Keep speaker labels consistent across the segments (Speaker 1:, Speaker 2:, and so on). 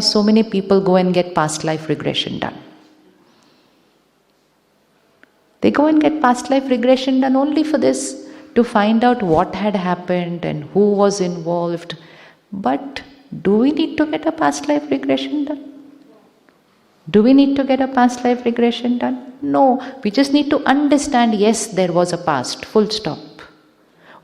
Speaker 1: So many people go and get past life regression done. They go and get past life regression done only for this, to find out what had happened and who was involved. But do we need to get a past life regression done? Do we need to get a past life regression done? No, we just need to understand, yes, there was a past, full stop.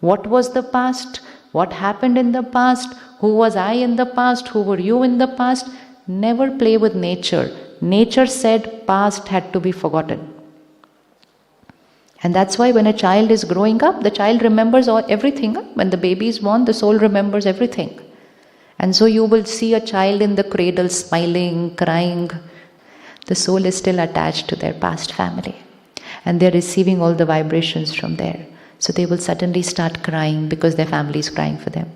Speaker 1: What was the past? What happened in the past? Who was I in the past? Who were you in the past? Never play with nature. Nature said past had to be forgotten. And that's why when a child is growing up, the child remembers everything. When the baby is born, the soul remembers everything. And so you will see a child in the cradle smiling, crying. The soul is still attached to their past family. And they're receiving all the vibrations from there. So they will suddenly start crying because their family is crying for them.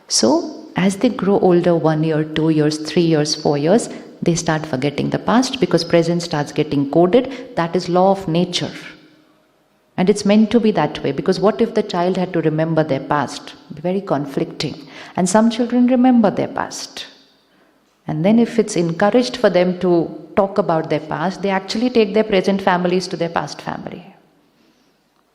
Speaker 1: So as they grow older, 1 year, 2 years, 3 years, 4 years, they start forgetting the past because present starts getting coded. That is law of nature. And it's meant to be that way, because what if the child had to remember their past? Very conflicting. And some children remember their past. And then if it's encouraged for them to talk about their past, they actually take their present families to their past family.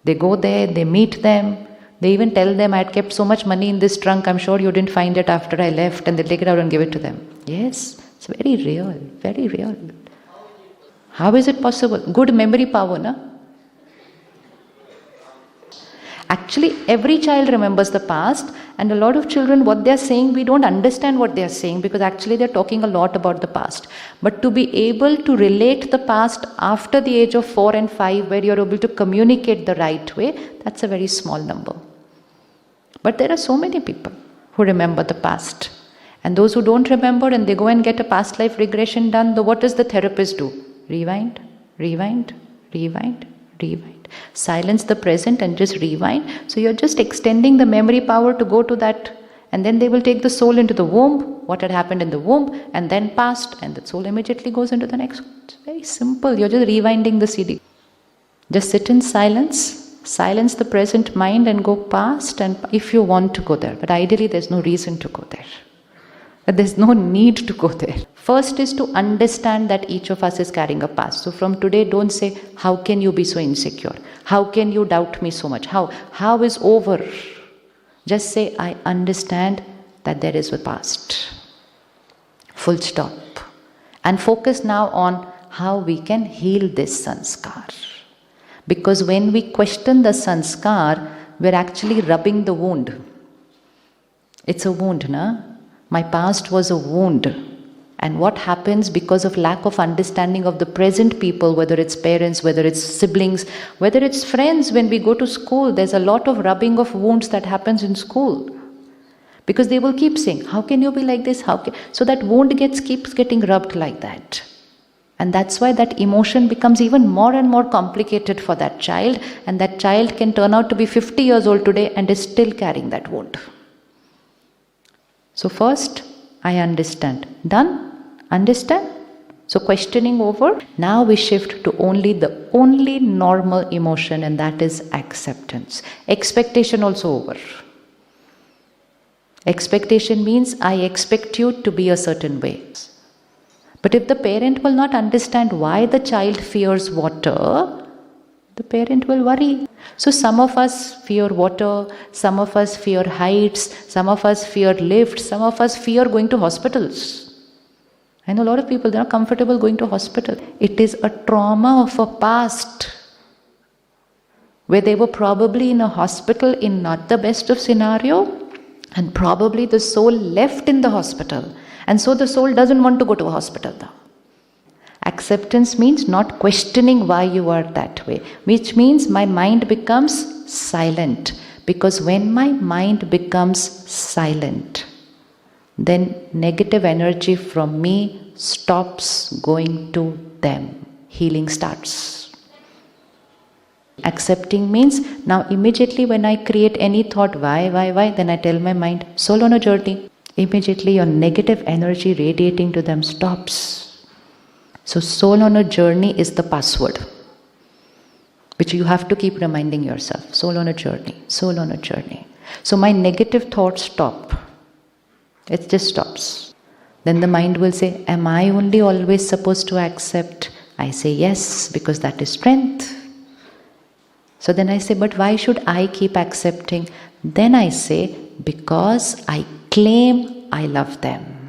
Speaker 1: They go there, they meet them, they even tell them, I had kept so much money in this trunk, I'm sure you didn't find it after I left, and they take it out and give it to them. Yes, it's very real, very real. How is it possible? Good memory power, na? Actually, every child remembers the past, and a lot of children, what they're saying, we don't understand what they're saying, because actually they're talking a lot about the past. But to be able to relate the past after the age of 4 and 5, where you're able to communicate the right way, that's a very small number. But there are so many people who remember the past. And those who don't remember and they go and get a past life regression done, what does the therapist do? Rewind, rewind, rewind, rewind. Silence the present and just rewind. So you're just extending the memory power to go to that. And then they will take the soul into the womb, what had happened in the womb, and then past, and the soul immediately goes into the next one. It's very simple. You're just rewinding the CD. Just sit in silence, silence the present mind and go past, and if you want to go there. But ideally there's no reason to go there. There's no need to go there. First is to understand that each of us is carrying a past. So from today, don't say, how can you be so insecure? How can you doubt me so much? How is over? Just say, I understand that there is a past. Full stop. And focus now on how we can heal this sanskar. Because when we question the sanskar, we're actually rubbing the wound. It's a wound, na? My past was a wound. And what happens because of lack of understanding of the present people, whether it's parents, whether it's siblings, whether it's friends, when we go to school, there's a lot of rubbing of wounds that happens in school. Because they will keep saying, how can you be like this? So that wound keeps getting rubbed like that. And that's why that emotion becomes even more and more complicated for that child. And that child can turn out to be 50 years old today and is still carrying that wound. So first, I understand. Done? Understand? So questioning over. Now we shift to the only normal emotion, and that is acceptance. Expectation also over. Expectation means I expect you to be a certain way. But if the parent will not understand why the child fears water, the parent will worry. So some of us fear water, some of us fear heights, some of us fear lifts, some of us fear going to hospitals. I know a lot of people, they're not comfortable going to hospital. It is a trauma of a past where they were probably in a hospital in not the best of scenario, and probably the soul left in the hospital. And so the soul doesn't want to go to a hospital now. Acceptance means not questioning why you are that way, which means my mind becomes silent. Because when my mind becomes silent, then negative energy from me stops going to them. Healing starts. Accepting means now immediately when I create any thought, why, then I tell my mind, soul on a journey. Immediately your negative energy radiating to them stops. So soul on a journey is the password, which you have to keep reminding yourself. Soul on a journey, soul on a journey. So my negative thoughts stop. It just stops. Then the mind will say, am I only always supposed to accept? I say yes, because that is strength. So then I say, but why should I keep accepting? Then I say, because I claim I love them.